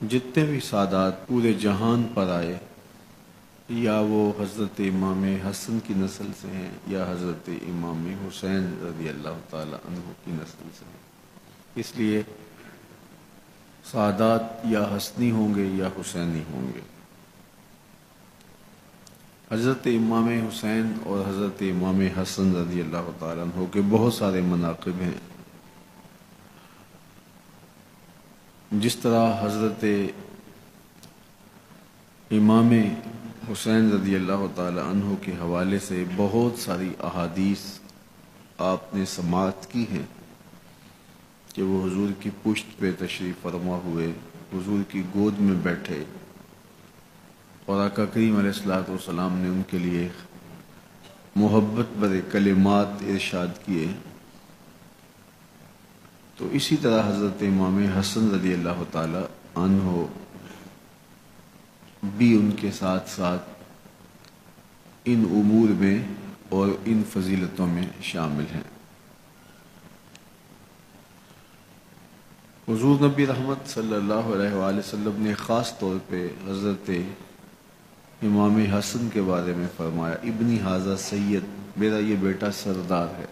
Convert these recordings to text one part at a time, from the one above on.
جتنے بھی سادات پورے جہان پر آئے، یا وہ حضرت امام حسن کی نسل سے ہیں یا حضرت امام حسین رضی اللہ تعالی عنہ کی نسل سے ہیں، اس لیے سادات یا حسنی ہوں گے یا حسینی ہوں گے۔ حضرت امام حسین اور حضرت امام حسن رضی اللہ تعالیٰ عنہ کے بہت سارے مناقب ہیں۔ جس طرح حضرت امام حسین رضی اللہ تعالیٰ عنہ کے حوالے سے بہت ساری احادیث آپ نے سماعت کی ہیں کہ وہ حضور کی پشت پہ تشریف فرما ہوئے، حضور کی گود میں بیٹھے اور آقا کریم علیہ الصلوۃ والسلام نے ان کے لیے محبت بھرے کلمات ارشاد کیے۔ تو اسی طرح حضرت امام حسن رضی اللہ تعالی عنہ بھی ان کے ساتھ ساتھ ان امور میں اور ان فضیلتوں میں شامل ہیں۔ حضور نبی رحمت صلی اللہ علیہ وآلہ وسلم نے خاص طور پہ حضرت امام حسن کے بارے میں فرمایا، ابنی ھذا سید، میرا یہ بیٹا سردار ہے،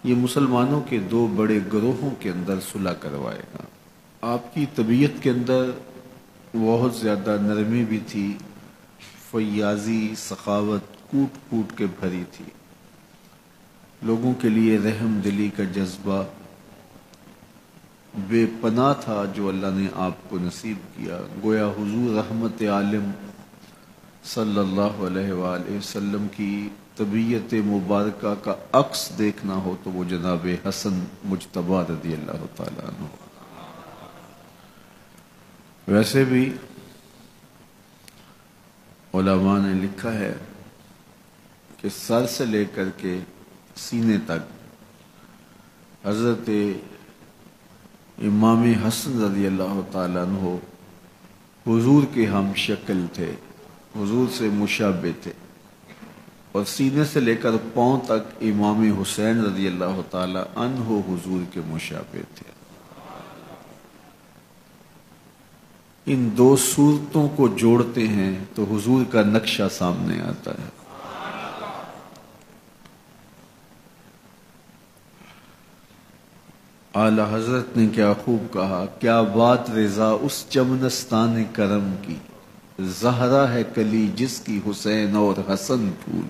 یہ مسلمانوں کے دو بڑے گروہوں کے اندر صلح کروائے گا۔ آپ کی طبیعت کے اندر بہت زیادہ نرمی بھی تھی، فیاضی، سخاوت کوٹ کوٹ کے بھری تھی، لوگوں کے لیے رحم دلی کا جذبہ بے پناہ تھا جو اللہ نے آپ کو نصیب کیا۔ گویا حضور رحمت عالم صلی اللہ علیہ وآلہ وسلم کی طبیعت مبارکہ کا عکس دیکھنا ہو تو وہ جناب حسن مجتبی رضی اللہ تعالیٰ عنہ۔ ویسے بھی علماء نے لکھا ہے کہ سر سے لے کر کے سینے تک حضرت امام حسن رضی اللہ تعالیٰ عنہ حضور کے ہم شکل تھے، حضور سے مشابہ تھے، اور سینے سے لے کر پاؤں تک امام حسین رضی اللہ تعالی عنہ حضور کے مشابہ تھے۔ ان دو صورتوں کو جوڑتے ہیں تو حضور کا نقشہ سامنے آتا ہے۔ اعلی حضرت نے کیا خوب کہا، کیا بات رضا اس چمنستان کرم کی، زہرا ہے کلی جس کی حسین اور حسن پھول،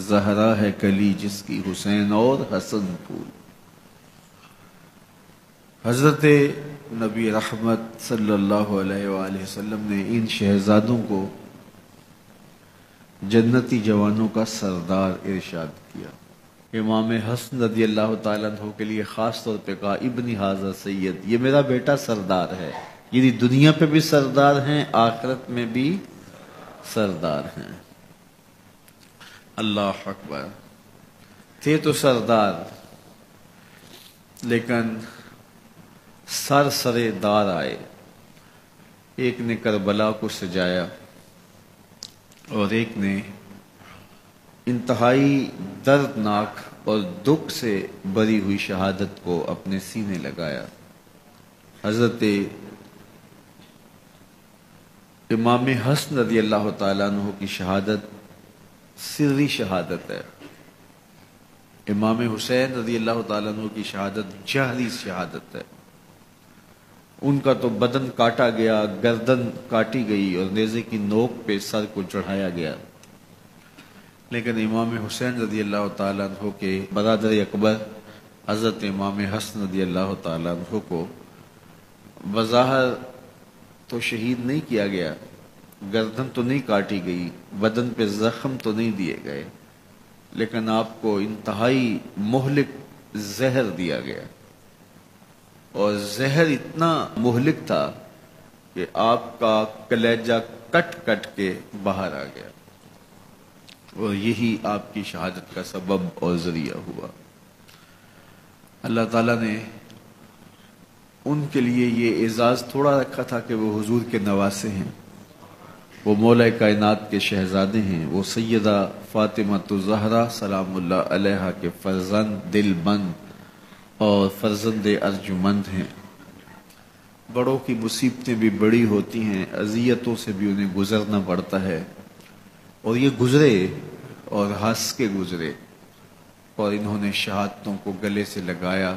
زہرا ہے کلی جس کی حسین اور حسن پھول۔ حضرت نبی رحمت صلی اللہ علیہ وآلہ وسلم نے ان شہزادوں کو جنتی جوانوں کا سردار ارشاد کیا۔ امام حسن رضی اللہ تعالیٰ عنہ کے لیے خاص طور پہ کہا، ابنی ھذا سید، یہ میرا بیٹا سردار ہے، یعنی دنیا پہ بھی سردار ہیں، آخرت میں بھی سردار ہیں۔ اللہ اکبر، تھے تو سردار لیکن سر سرے دار آئے۔ ایک نے کربلا کو سجایا اور ایک نے انتہائی دردناک اور دکھ سے بری ہوئی شہادت کو اپنے سینے لگایا۔ حضرت امام حسن رضی اللہ تعالیٰ عنہ کی شہادت سری شہادت ہے، امام حسین رضی اللہ تعالیٰ عنہ کی شہادت جہری شہادت ہے۔ ان کا تو بدن کاٹا گیا، گردن کاٹی گئی اور نیزے کی نوک پہ سر کو چڑھایا گیا، لیکن امام حسین رضی اللہ تعالیٰ عنہ کے برادر اکبر حضرت امام حسن رضی اللہ تعالیٰ عنہ کو بظاہر تو شہید نہیں کیا گیا، گردن تو نہیں کاٹی گئی، بدن پہ زخم تو نہیں دیے گئے، لیکن آپ کو انتہائی مہلک زہر دیا گیا، اور زہر اتنا مہلک تھا کہ آپ کا کلیجہ کٹ کٹ کے باہر آ گیا، اور یہی آپ کی شہادت کا سبب اور ذریعہ ہوا۔ اللہ تعالیٰ نے ان کے لیے یہ اعزاز تھوڑا رکھا تھا کہ وہ حضور کے نواسے ہیں، وہ مولا کائنات کے شہزادے ہیں، وہ سیدہ فاطمہ الزہرا سلام اللہ علیہا کے فرزند دل بند اور فرزند ارجمند ہیں۔ بڑوں کی مصیبتیں بھی بڑی ہوتی ہیں، اذیتوں سے بھی انہیں گزرنا پڑتا ہے، اور یہ گزرے اور ہنس کے گزرے، اور انہوں نے شہادتوں کو گلے سے لگایا،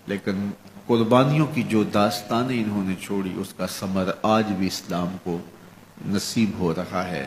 لیکن قربانیوں کی جو داستانیں انہوں نے چھوڑی اس کا ثمر آج بھی اسلام کو نصیب ہو رہا ہے۔